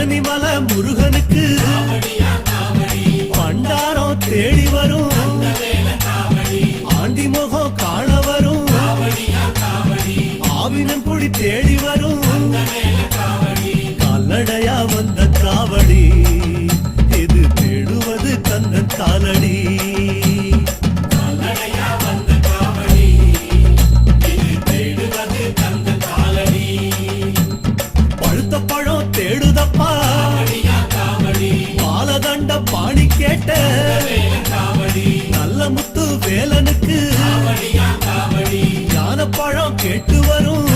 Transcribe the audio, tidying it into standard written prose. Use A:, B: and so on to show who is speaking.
A: பழனிமலை முருகனுக்கு பண்டாரம் தேடி வரும் ஆண்டி முகம் காண வரும் ஆவினங்குடி தேடி வரும் கால்நடையா வந்த காவடி இது தேடுவது கந்தன் காலடி பழுத்த பழம் தேடுதப்பா பாலதண்ட பாணி கேட்ட நல்ல முத்து வேலனுக்கு ஞான பழம் கேட்டு வரும்